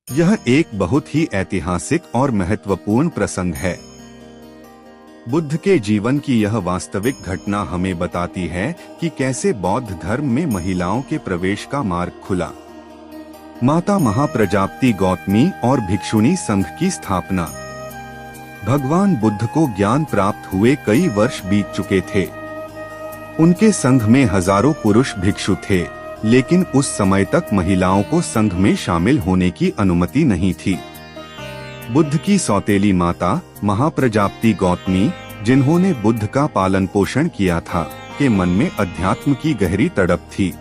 यह एक बहुत ही ऐतिहासिक और महत्वपूर्ण प्रसंग है। बुद्ध के जीवन की यह वास्तविक घटना हमें बताती है कि कैसे बौद्ध धर्म में महिलाओं के प्रवेश का मार्ग खुला। माता महाप्रजापति गौतमी और भिक्षुणी संघ की स्थापना। भगवान बुद्ध को ज्ञान प्राप्त हुए कई वर्ष बीत चुके थे। उनके संघ में हजारों पुरुष भिक्षु थे, लेकिन उस समय तक महिलाओं को संघ में शामिल होने की अनुमति नहीं थी। बुद्ध की सौतेली माता महाप्रजापति गौतमी, जिन्होंने बुद्ध का पालन पोषण किया था, के मन में अध्यात्म की गहरी तड़प थी।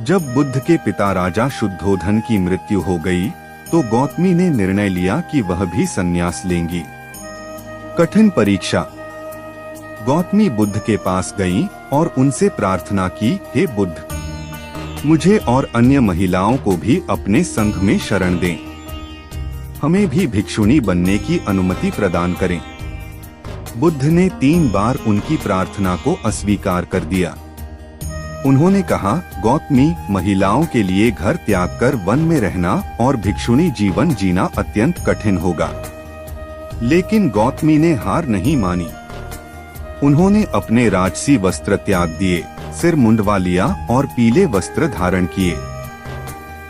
जब बुद्ध के पिता राजा शुद्धोधन की मृत्यु हो गई, तो गौतमी ने निर्णय लिया कि वह भी संन्यास लेंगी। कठिन परीक्षा। गौतमी बुद्ध के पास गईं और उनसे प्रार्थना की, हे बुद्ध, मुझे और अन्य महिलाओं को भी अपने संघ में शरण दें। हमें भी भिक्षुणी बनने की अनुमति प्रदान करें। बुद्ध ने 3 बार उनकी प्रार्थना को अस्वीकार कर दिया। उन्होंने कहा, गौतमी, महिलाओं के लिए घर त्याग कर वन में रहना और भिक्षुणी जीवन जीना अत्यंत कठिन होगा। लेकिन गौतमी ने हार नहीं मानी। उन्होंने अपने राजसी वस्त्र त्याग दिए, सिर मुंडवा लिया और पीले वस्त्र धारण किए।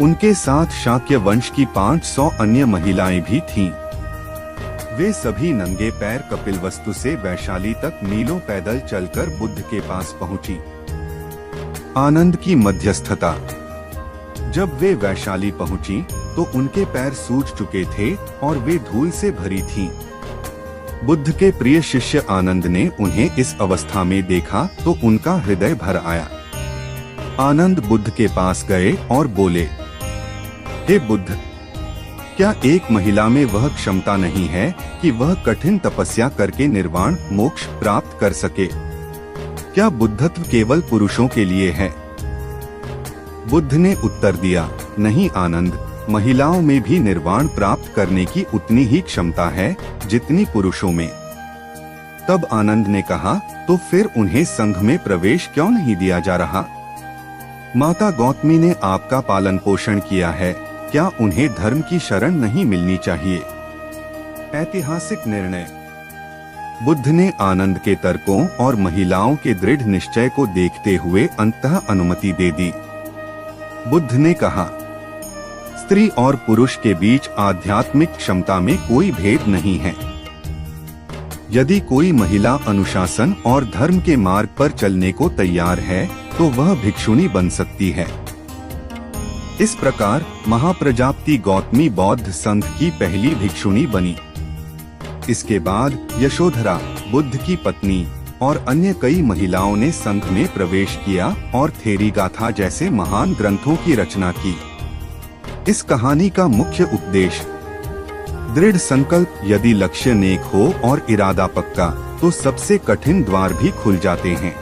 उनके साथ शाक्य वंश की 500 अन्य महिलाएं भी थीं। वे सभी नंगे पैर कपिलवस्तु से वैशाली तक मीलों पैदल चलकर बुद्ध के पास पहुंची। आनंद की मध्यस्थता। जब वे वैशाली पहुंची, तो उनके पैर सूज चुके थे और वे धूल से भरी थीं। बुद्ध के प्रिय शिष्य आनंद ने उन्हें इस अवस्था में देखा तो उनका हृदय भर आया। आनंद बुद्ध के पास गए और बोले, हे बुद्ध, क्या एक महिला में वह क्षमता नहीं है कि वह कठिन तपस्या करके निर्वाण मोक्ष प्राप्त कर सके? क्या बुद्धत्व केवल पुरुषों के लिए है? बुद्ध ने उत्तर दिया, नहीं आनंद, महिलाओं में भी निर्वाण प्राप्त करने की उतनी ही क्षमता है जितनी पुरुषों में। तब आनंद ने कहा, तो फिर उन्हें संघ में प्रवेश क्यों नहीं दिया जा रहा? माता गौतमी ने आपका पालन पोषण किया है, क्या उन्हें धर्म की शरण नहीं मिलनी चाहिए? ऐतिहासिक निर्णय। बुद्ध ने आनंद के तर्कों और महिलाओं के दृढ़ निश्चय को देखते हुए अंततः अनुमति दे दी। बुद्ध ने कहा, स्त्री और पुरुष के बीच आध्यात्मिक क्षमता में कोई भेद नहीं है। यदि कोई महिला अनुशासन और धर्म के मार्ग पर चलने को तैयार है, तो वह भिक्षुणी बन सकती है। इस प्रकार महाप्रजापति गौतमी बौद्ध संघ की पहली भिक्षुणी बनी। इसके बाद यशोधरा, बुद्ध की पत्नी, और अन्य कई महिलाओं ने संघ में प्रवेश किया और थेरी गाथा जैसे महान ग्रंथों की रचना की। इस कहानी का मुख्य उपदेश, दृढ़ संकल्प। यदि लक्ष्य नेक हो और इरादा पक्का, तो सबसे कठिन द्वार भी खुल जाते हैं।